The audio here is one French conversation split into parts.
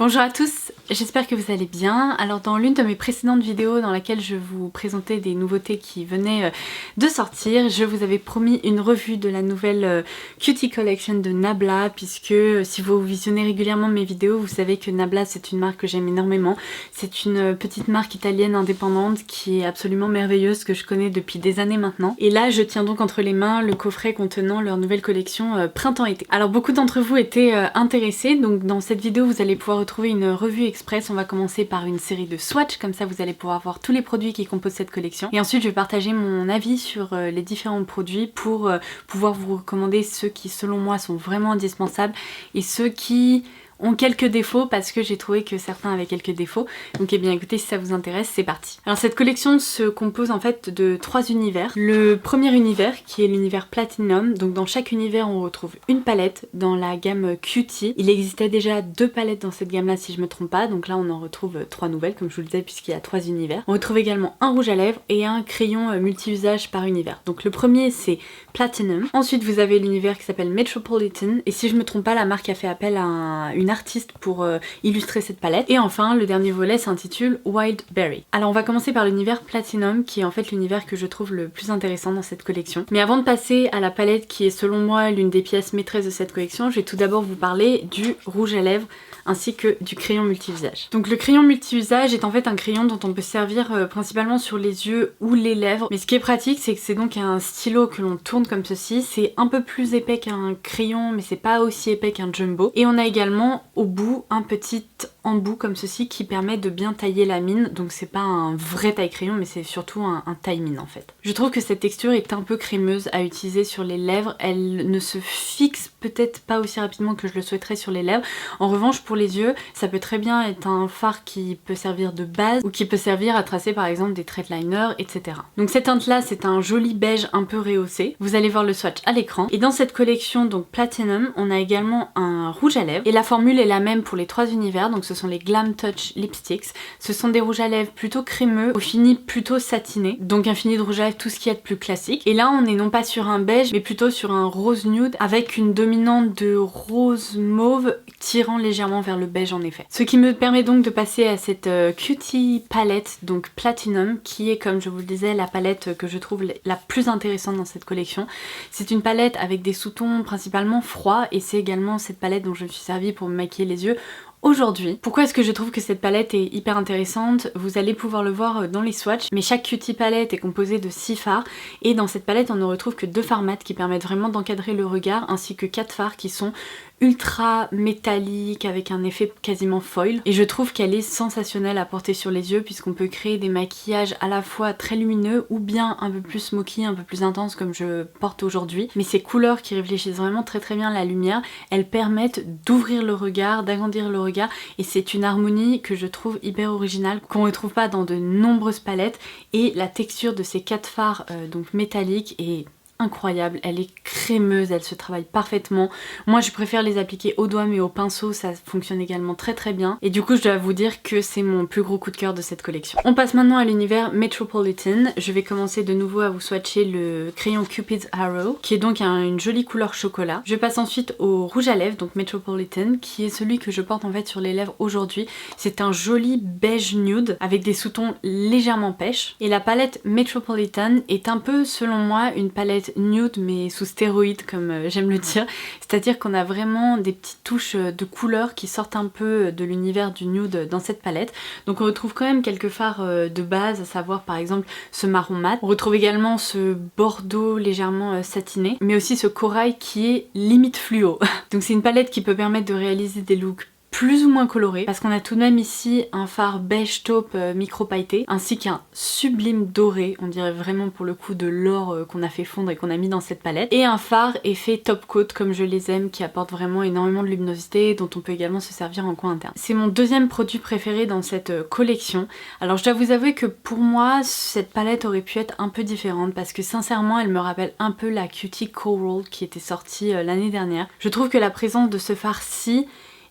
Bonjour à tous, j'espère que vous allez bien. Alors dans l'une de mes précédentes vidéos dans laquelle je vous présentais des nouveautés qui venaient de sortir, je vous avais promis une revue de la nouvelle Cutie Collection de Nabla, puisque si vous visionnez régulièrement mes vidéos, vous savez que Nabla c'est une marque que j'aime énormément. C'est une petite marque italienne indépendante qui est absolument merveilleuse, que je connais depuis des années maintenant. Et là je tiens donc entre les mains le coffret contenant leur nouvelle collection printemps-été. Alors beaucoup d'entre vous étaient intéressés, donc dans cette vidéo vous allez pouvoir retrouver une revue express. On va commencer par une série de swatchs, comme ça vous allez pouvoir voir tous les produits qui composent cette collection. Et ensuite je vais partager mon avis sur les différents produits pour pouvoir vous recommander ceux qui selon moi sont vraiment indispensables et ceux qui ont quelques défauts parce que j'ai trouvé que certains avaient quelques défauts. Donc eh bien écoutez, si ça vous intéresse, c'est parti. Alors cette collection se compose en fait de 3 univers. Le premier univers qui est l'univers Platinum, donc dans chaque univers on retrouve une palette dans la gamme Cutie. Il existait déjà 2 palettes dans cette gamme là si je me trompe pas, donc là on en retrouve 3 nouvelles comme je vous le disais puisqu'il y a 3 univers. On retrouve également un rouge à lèvres et un crayon multi-usage par univers. Donc le premier c'est Platinum. Ensuite vous avez l'univers qui s'appelle Metropolitan et si je me trompe pas la marque a fait appel à une artiste pour illustrer cette palette. Et enfin le dernier volet s'intitule Wild Berry. Alors on va commencer par l'univers Platinum qui est en fait l'univers que je trouve le plus intéressant dans cette collection. Mais avant de passer à la palette qui est selon moi l'une des pièces maîtresses de cette collection, je vais tout d'abord vous parler du rouge à lèvres ainsi que du crayon multi-usage. Donc le crayon multi-usage est en fait un crayon dont on peut servir principalement sur les yeux ou les lèvres. Mais ce qui est pratique c'est que c'est donc un stylo que l'on tourne comme ceci. C'est un peu plus épais qu'un crayon mais c'est pas aussi épais qu'un jumbo. Et on a également au bout un petit embout comme ceci qui permet de bien tailler la mine. Donc c'est pas un vrai taille crayon mais c'est surtout un taille mine en fait. Je trouve que cette texture est un peu crémeuse à utiliser sur les lèvres. Elle ne se fixe peut-être pas aussi rapidement que je le souhaiterais sur les lèvres. En revanche pour les yeux ça peut très bien être un fard qui peut servir de base ou qui peut servir à tracer par exemple des traits liners etc. Donc cette teinte là c'est un joli beige un peu rehaussé. Vous allez voir le swatch à l'écran. Et dans cette collection donc Platinum on a également un rouge à lèvres et la formule est la même pour les 3 univers, donc ce sont les Glam Touch Lipsticks. Ce sont des rouges à lèvres plutôt crémeux, au fini plutôt satiné, donc un fini de rouge à lèvres tout ce qu'il y a de plus classique. Et là on est non pas sur un beige mais plutôt sur un rose nude avec une dominante de rose mauve tirant légèrement vers le beige en effet. Ce qui me permet donc de passer à cette Cutie palette, donc Platinum, qui est comme je vous le disais la palette que je trouve la plus intéressante dans cette collection. C'est une palette avec des sous-tons principalement froids et c'est également cette palette dont je me suis servie pour me maquiller les yeux aujourd'hui. Pourquoi est-ce que je trouve que cette palette est hyper intéressante? Vous allez pouvoir le voir dans les swatchs, mais chaque Cutie palette est composée de 6 fards et dans cette palette on ne retrouve que 2 fards mat qui permettent vraiment d'encadrer le regard ainsi que 4 fards qui sont ultra métallique avec un effet quasiment foil et je trouve qu'elle est sensationnelle à porter sur les yeux puisqu'on peut créer des maquillages à la fois très lumineux ou bien un peu plus smoky, un peu plus intense comme je porte aujourd'hui, mais ces couleurs qui réfléchissent vraiment très bien la lumière, elles permettent d'ouvrir le regard, d'agrandir le regard et c'est une harmonie que je trouve hyper originale qu'on ne retrouve pas dans de nombreuses palettes et la texture de ces 4 fards donc métalliques est incroyable, elle est crémeuse, elle se travaille parfaitement. Moi je préfère les appliquer au doigt mais au pinceau ça fonctionne également très bien et du coup je dois vous dire que c'est mon plus gros coup de cœur de cette collection. On passe maintenant à l'univers Metropolitan. Je vais commencer de nouveau à vous swatcher le crayon Cupid's Arrow qui est donc une jolie couleur chocolat. Je passe ensuite au rouge à lèvres donc Metropolitan qui est celui que je porte en fait sur les lèvres aujourd'hui. C'est un joli beige nude avec des sous-tons légèrement pêche et la palette Metropolitan est un peu selon moi une palette nude mais sous stéroïdes comme j'aime le dire, c'est-à-dire qu'on a vraiment des petites touches de couleurs qui sortent un peu de l'univers du nude dans cette palette. Donc on retrouve quand même quelques fards de base, à savoir par exemple ce marron mat. On retrouve également ce bordeaux légèrement satiné, mais aussi ce corail qui est limite fluo. Donc c'est une palette qui peut permettre de réaliser des looks plus ou moins coloré parce qu'on a tout de même ici un fard beige taupe micro pailleté ainsi qu'un sublime doré, on dirait vraiment pour le coup de l'or qu'on a fait fondre et qu'on a mis dans cette palette, et un fard effet top coat comme je les aime qui apporte vraiment énormément de luminosité dont on peut également se servir en coin interne. C'est mon deuxième produit préféré dans cette collection. Alors je dois vous avouer que pour moi cette palette aurait pu être un peu différente parce que sincèrement elle me rappelle un peu la Cutie Coral qui était sortie l'année dernière. Je trouve que la présence de ce fard-ci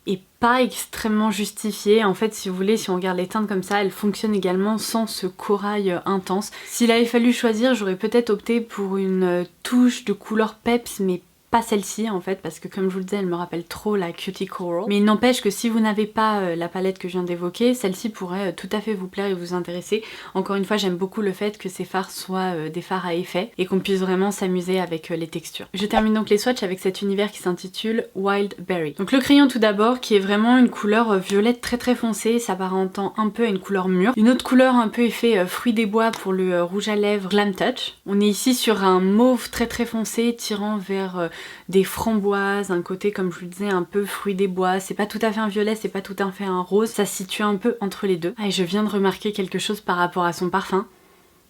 est pas extrêmement justifiée. En fait, si vous voulez, si on regarde les teintes comme ça, elles fonctionnent également sans ce corail intense. S'il avait fallu choisir, j'aurais peut-être opté pour une touche de couleur peps, mais pas celle-ci en fait parce que comme je vous le disais elle me rappelle trop la Cutie Coral, mais il n'empêche que si vous n'avez pas la palette que je viens d'évoquer, celle-ci pourrait tout à fait vous plaire et vous intéresser. Encore une fois j'aime beaucoup le fait que ces fards soient des fards à effet et qu'on puisse vraiment s'amuser avec les textures. Je termine donc les swatchs avec cet univers qui s'intitule Wild Berry. Donc le crayon tout d'abord qui est vraiment une couleur violette très foncée, s'apparentant un peu à une couleur mûre. Une autre couleur un peu effet fruit des bois pour le rouge à lèvres Glam Touch. On est ici sur un mauve très foncé tirant vers des framboises, un côté comme je vous le disais un peu fruit des bois. C'est pas tout à fait un violet, c'est pas tout à fait un rose, ça se situe un peu entre les deux. Ah, et je viens de remarquer quelque chose par rapport à son parfum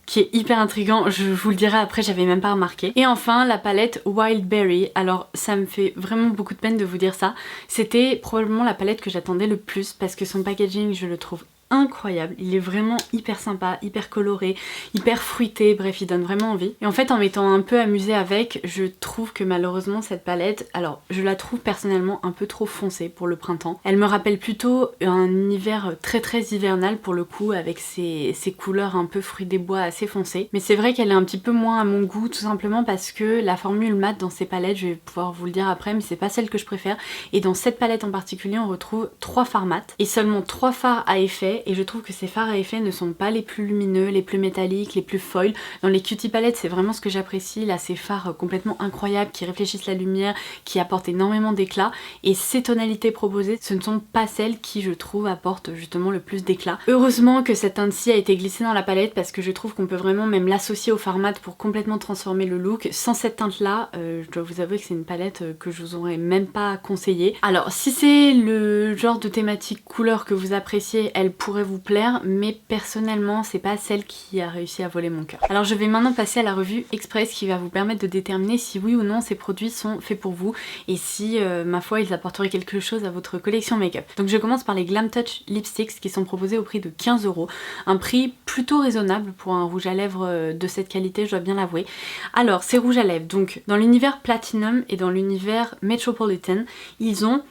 qui est hyper intriguant, je vous le dirai après, j'avais même pas remarqué. Et enfin la palette Wild Berry, alors ça me fait vraiment beaucoup de peine de vous dire ça, c'était probablement la palette que j'attendais le plus parce que son packaging je le trouve incroyable, il est vraiment hyper sympa, hyper coloré, hyper fruité, bref il donne vraiment envie. Et en fait en m'étant un peu amusée avec, je trouve que malheureusement cette palette, alors je la trouve personnellement un peu trop foncée pour le printemps. Elle me rappelle plutôt un hiver très hivernal pour le coup avec ces couleurs un peu fruits des bois assez foncées. Mais c'est vrai qu'elle est un petit peu moins à mon goût tout simplement parce que la formule mat dans ces palettes, je vais pouvoir vous le dire après, mais c'est pas celle que je préfère. Et dans cette palette en particulier on retrouve 3 fards mat et seulement 3 fards à effet. Et je trouve que ces fards à effet ne sont pas les plus lumineux, les plus métalliques, les plus foil. Dans les Cutie palettes c'est vraiment ce que j'apprécie, là ces fards complètement incroyables qui réfléchissent la lumière, qui apportent énormément d'éclat. Et ces tonalités proposées ce ne sont pas celles qui je trouve apportent justement le plus d'éclat. Heureusement que cette teinte-ci a été glissée dans la palette parce que je trouve qu'on peut vraiment même l'associer au fard mat pour complètement transformer le look. Sans cette teinte là, je dois vous avouer que c'est une palette que je vous aurais même pas conseillé. Alors si c'est le genre de thématique couleur que vous appréciez, elle pourrait vous plaire, mais personnellement c'est pas celle qui a réussi à voler mon cœur. Alors je vais maintenant passer à la revue express qui va vous permettre de déterminer si oui ou non ces produits sont faits pour vous et si ma foi ils apporteraient quelque chose à votre collection make-up. Donc je commence par les Glam Touch Lipsticks qui sont proposés au prix de 15 €, un prix plutôt raisonnable pour un rouge à lèvres de cette qualité, je dois bien l'avouer. Alors ces rouges à lèvres, donc dans l'univers Platinum et dans l'univers Metropolitan, ils ont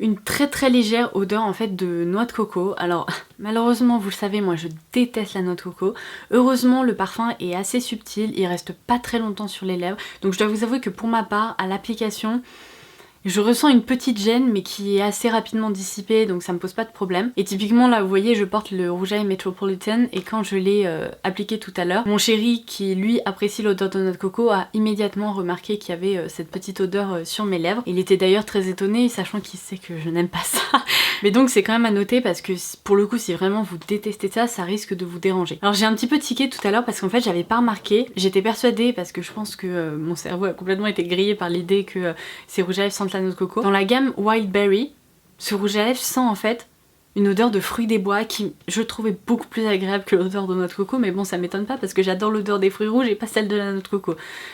une très légère odeur en fait de noix de coco. Alors malheureusement vous le savez, moi je déteste la noix de coco. Heureusement le parfum est assez subtil, il reste pas très longtemps sur les lèvres. Donc je dois vous avouer que pour ma part, à l'application, je ressens une petite gêne mais qui est assez rapidement dissipée, donc ça me pose pas de problème. Et typiquement là vous voyez je porte le rouge à lèvres Metropolitan et quand je l'ai appliqué tout à l'heure, mon chéri qui lui apprécie l'odeur de noix de coco a immédiatement remarqué qu'il y avait cette petite odeur sur mes lèvres. Il était d'ailleurs très étonné sachant qu'il sait que je n'aime pas ça. Mais donc c'est quand même à noter parce que pour le coup si vraiment vous détestez ça, ça risque de vous déranger. Alors j'ai un petit peu tiqué tout à l'heure parce qu'en fait j'avais pas remarqué, j'étais persuadée parce que je pense que mon cerveau a complètement été grillé par l'idée que ces rouges à lèvres sentent la noix de coco. Dans la gamme Wild Berry, ce rouge à lèvres sent en fait une odeur de fruits des bois qui je trouvais beaucoup plus agréable que l'odeur de noix de coco, mais bon ça m'étonne pas parce que j'adore l'odeur des fruits rouges et pas celle de la noix de coco.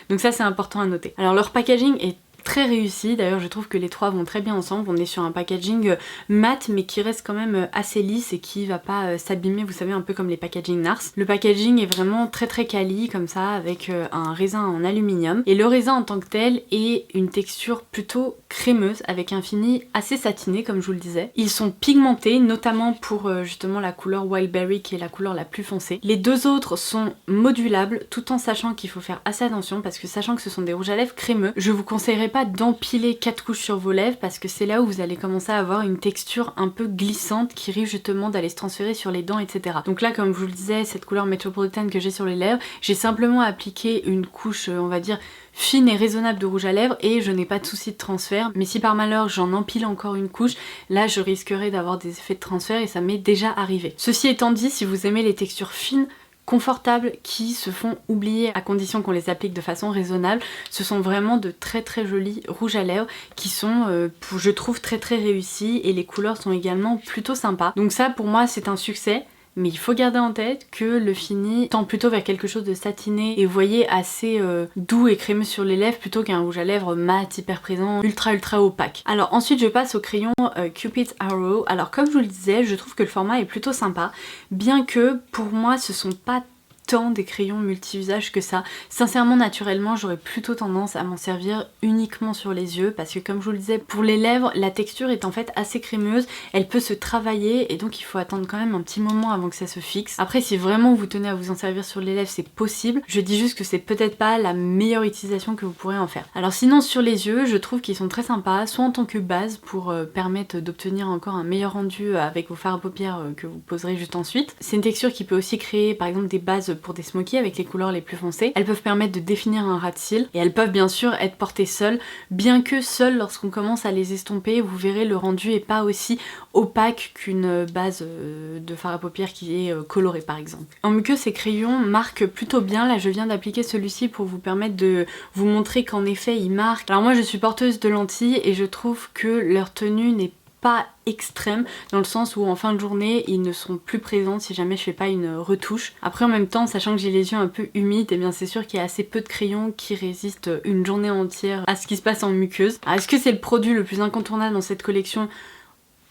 Donc ça c'est important à noter. Alors leur packaging est très réussi, d'ailleurs je trouve que les trois vont très bien ensemble. On est sur un packaging mat mais qui reste quand même assez lisse et qui va pas s'abîmer, vous savez, un peu comme les packaging NARS. Le packaging est vraiment très quali comme ça avec un raisin en aluminium et le raisin en tant que tel est une texture plutôt crémeuse avec un fini assez satiné comme je vous le disais. Ils sont pigmentés notamment pour justement la couleur Wild Berry qui est la couleur la plus foncée. Les deux autres sont modulables tout en sachant qu'il faut faire assez attention parce que sachant que ce sont des rouges à lèvres crémeux, je vous conseillerais pas d'empiler 4 couches sur vos lèvres parce que c'est là où vous allez commencer à avoir une texture un peu glissante qui risque justement d'aller se transférer sur les dents, etc. Donc là comme je vous le disais, cette couleur Metropolitan que j'ai sur les lèvres, j'ai simplement appliqué une couche on va dire fine et raisonnable de rouge à lèvres et je n'ai pas de souci de transfert. Mais si par malheur j'en empile encore une couche, là je risquerais d'avoir des effets de transfert et ça m'est déjà arrivé. Ceci étant dit, si vous aimez les textures fines, confortables qui se font oublier à condition qu'on les applique de façon raisonnable, ce sont vraiment de très jolis rouges à lèvres qui sont je trouve très réussis et les couleurs sont également plutôt sympas. Donc ça pour moi c'est un succès. Mais il faut garder en tête que le fini tend plutôt vers quelque chose de satiné et vous voyez assez doux et crémeux sur les lèvres plutôt qu'un rouge à lèvres mat, hyper présent, ultra opaque. Alors ensuite je passe au crayon Cupid's Arrow. Alors comme je vous le disais, je trouve que le format est plutôt sympa, bien que pour moi ce sont pas tant des crayons multi-usages que ça. Sincèrement, naturellement, j'aurais plutôt tendance à m'en servir uniquement sur les yeux parce que comme je vous le disais, pour les lèvres, la texture est en fait assez crémeuse, elle peut se travailler et donc il faut attendre quand même un petit moment avant que ça se fixe. Après, si vraiment vous tenez à vous en servir sur les lèvres, c'est possible. Je dis juste que c'est peut-être pas la meilleure utilisation que vous pourrez en faire. Alors sinon, sur les yeux, je trouve qu'ils sont très sympas, soit en tant que base pour permettre d'obtenir encore un meilleur rendu avec vos fards à paupières que vous poserez juste ensuite. C'est une texture qui peut aussi créer par exemple des bases pour des smokies avec les couleurs les plus foncées. Elles peuvent permettre de définir un ras de cils et elles peuvent bien sûr être portées seules, bien que seules lorsqu'on commence à les estomper, vous verrez le rendu est pas aussi opaque qu'une base de fard à paupières qui est colorée par exemple. En muqueuse, ces crayons marquent plutôt bien. Là je viens d'appliquer celui-ci pour vous permettre de vous montrer qu'en effet il marque. Alors moi je suis porteuse de lentilles et je trouve que leur tenue n'est pas extrême dans le sens où en fin de journée ils ne sont plus présents si jamais je fais pas une retouche. Après en même temps, sachant que j'ai les yeux un peu humides, et bien c'est sûr qu'il y a assez peu de crayons qui résistent une journée entière à ce qui se passe en muqueuse. Alors est-ce que c'est le produit le plus incontournable dans cette collection ?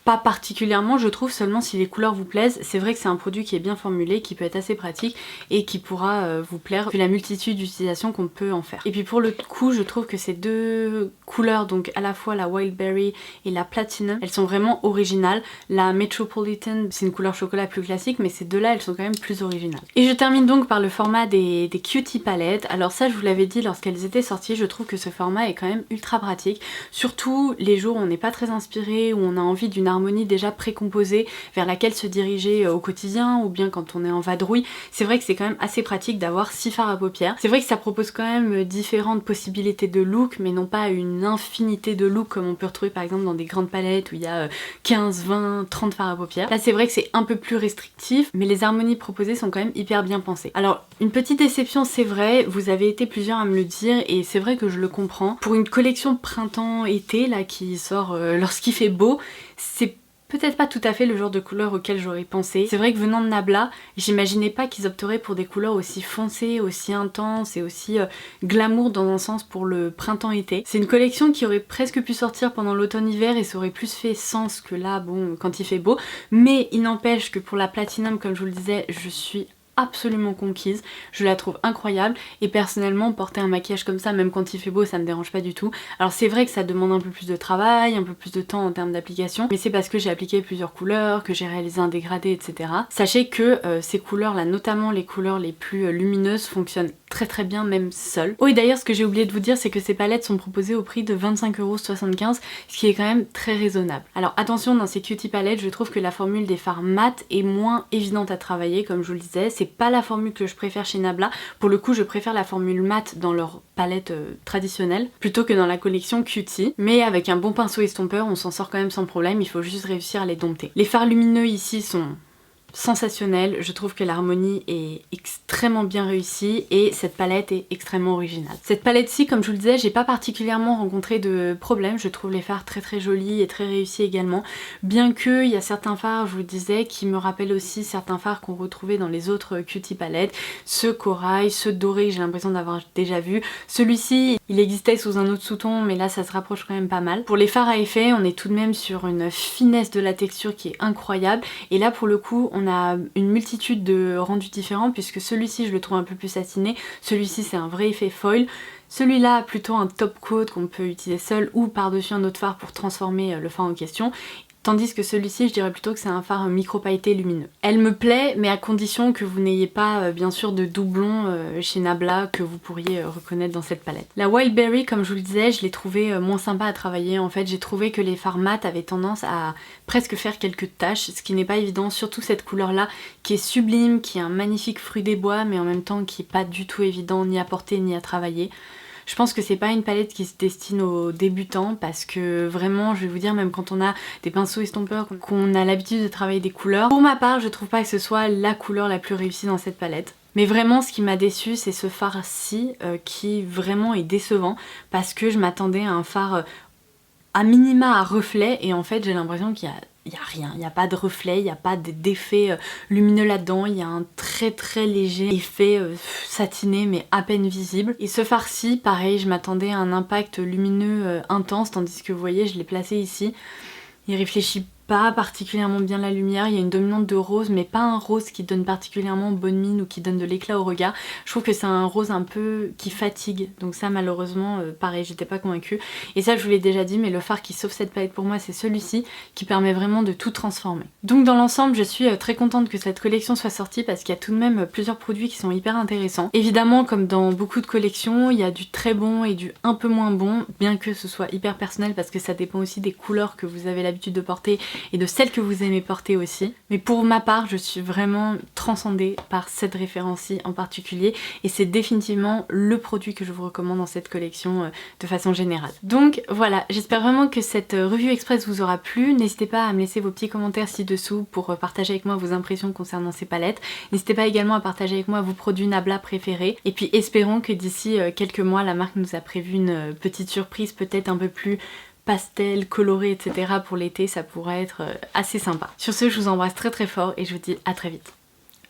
Pas particulièrement, je trouve, seulement si les couleurs vous plaisent. C'est vrai que c'est un produit qui est bien formulé, qui peut être assez pratique et qui pourra vous plaire vu la multitude d'utilisations qu'on peut en faire. Et puis pour le coup, je trouve que ces deux couleurs, donc à la fois la Wildberry et la Platinum, elles sont vraiment originales. La Metropolitan, c'est une couleur chocolat plus classique, mais ces deux-là, elles sont quand même plus originales. Et je termine donc par le format des Cutie palettes. Alors ça, je vous l'avais dit lorsqu'elles étaient sorties, je trouve que ce format est quand même ultra pratique. Surtout les jours où on n'est pas très inspiré, où on a envie d'une harmonie déjà précomposée vers laquelle se diriger au quotidien ou bien quand on est en vadrouille. C'est vrai que c'est quand même assez pratique d'avoir 6 fards à paupières. C'est vrai que ça propose quand même différentes possibilités de look, mais non pas une infinité de looks comme on peut retrouver par exemple dans des grandes palettes où il y a 15, 20, 30 fards à paupières. Là c'est vrai que c'est un peu plus restrictif, mais les harmonies proposées sont quand même hyper bien pensées. Alors une petite déception, c'est vrai, vous avez été plusieurs à me le dire et c'est vrai que je le comprends. Pour une collection printemps-été là qui sort lorsqu'il fait beau, c'est peut-être pas tout à fait le genre de couleur auquel j'aurais pensé. C'est vrai que venant de Nabla, j'imaginais pas qu'ils opteraient pour des couleurs aussi foncées, aussi intenses et aussi glamour dans un sens pour le printemps-été. C'est une collection qui aurait presque pu sortir pendant l'automne-hiver et ça aurait plus fait sens que là, bon, quand il fait beau. Mais il n'empêche que pour la Platinum, comme je vous le disais, je suis absolument conquise, je la trouve incroyable et personnellement porter un maquillage comme ça même quand il fait beau ça me dérange pas du tout. Alors c'est vrai que ça demande un peu plus de travail, un peu plus de temps en termes d'application, mais c'est parce que j'ai appliqué plusieurs couleurs, que j'ai réalisé un dégradé etc. Sachez que ces couleurs là, notamment les couleurs les plus lumineuses fonctionnent très bien même seules. Oh et d'ailleurs ce que j'ai oublié de vous dire c'est que ces palettes sont proposées au prix de 25,75 €, ce qui est quand même très raisonnable. Alors attention, dans ces Cutie palettes je trouve que la formule des fards mat est moins évidente à travailler comme je vous le disais. C'est pas la formule que je préfère chez Nabla. Pour le coup je préfère la formule mat dans leur palette traditionnelle plutôt que dans la collection Cutie, mais avec un bon pinceau estompeur on s'en sort quand même sans problème, il faut juste réussir à les dompter. Les fards lumineux ici sont sensationnel, je trouve que l'harmonie est extrêmement bien réussie et cette palette est extrêmement originale. Cette palette-ci, comme je vous le disais, j'ai pas particulièrement rencontré de problème, je trouve les fards très jolis et très réussis également, bien que il y a certains fards, je vous le disais, qui me rappellent aussi certains fards qu'on retrouvait dans les autres Cutie palettes, ceux corail, ceux dorés, j'ai l'impression d'avoir déjà vu. Celui-ci, il existait sous un autre sous-ton, mais là ça se rapproche quand même pas mal. Pour les fards à effet, on est tout de même sur une finesse de la texture qui est incroyable, et là pour le coup, on a une multitude de rendus différents puisque celui-ci je le trouve un peu plus satiné, celui-ci c'est un vrai effet foil, celui-là plutôt un top coat qu'on peut utiliser seul ou par-dessus un autre fard pour transformer le fard en question. Tandis que celui-ci, je dirais plutôt que c'est un fard micro-pailleté lumineux. Elle me plaît, mais à condition que vous n'ayez pas, bien sûr, de doublons chez Nabla que vous pourriez reconnaître dans cette palette. La Wildberry, comme je vous le disais, je l'ai trouvée moins sympa à travailler. En fait, j'ai trouvé que les fards mat avaient tendance à presque faire quelques taches, ce qui n'est pas évident, surtout cette couleur-là, qui est sublime, qui est un magnifique fruit des bois, mais en même temps qui est pas du tout évident ni à porter ni à travailler. Je pense que c'est pas une palette qui se destine aux débutants parce que vraiment, je vais vous dire, même quand on a des pinceaux estompeurs, qu'on a l'habitude de travailler des couleurs, pour ma part, je trouve pas que ce soit la couleur la plus réussie dans cette palette. Mais vraiment, ce qui m'a déçue, c'est ce fard-ci qui vraiment est décevant parce que je m'attendais à un fard à minima à reflet et en fait, j'ai l'impression qu'il y a rien, il n'y a pas de reflet, il n'y a pas d'effet lumineux là-dedans, il y a un très léger effet satiné mais à peine visible. Et ce fard-ci, pareil, je m'attendais à un impact lumineux intense, tandis que vous voyez, je l'ai placé ici. Il réfléchit pas particulièrement bien la lumière, il y a une dominante de rose mais pas un rose qui donne particulièrement bonne mine ou qui donne de l'éclat au regard. Je trouve que c'est un rose un peu qui fatigue, donc ça malheureusement pareil, j'étais pas convaincue. Et ça je vous l'ai déjà dit, mais le fard qui sauve cette palette pour moi c'est celui-ci qui permet vraiment de tout transformer. Donc dans l'ensemble je suis très contente que cette collection soit sortie parce qu'il y a tout de même plusieurs produits qui sont hyper intéressants. Évidemment comme dans beaucoup de collections il y a du très bon et du un peu moins bon, bien que ce soit hyper personnel parce que ça dépend aussi des couleurs que vous avez l'habitude de porter et de celles que vous aimez porter aussi. Mais pour ma part, je suis vraiment transcendée par cette référence-ci en particulier et c'est définitivement le produit que je vous recommande dans cette collection de façon générale. Donc voilà, j'espère vraiment que cette review express vous aura plu. N'hésitez pas à me laisser vos petits commentaires ci-dessous pour partager avec moi vos impressions concernant ces palettes. N'hésitez pas également à partager avec moi vos produits Nabla préférés. Et puis espérons que d'ici quelques mois, la marque nous a prévu une petite surprise peut-être un peu plus pastel, coloré, etc. pour l'été, ça pourrait être assez sympa. Sur ce, je vous embrasse très très fort et je vous dis à très vite.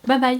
Bye bye!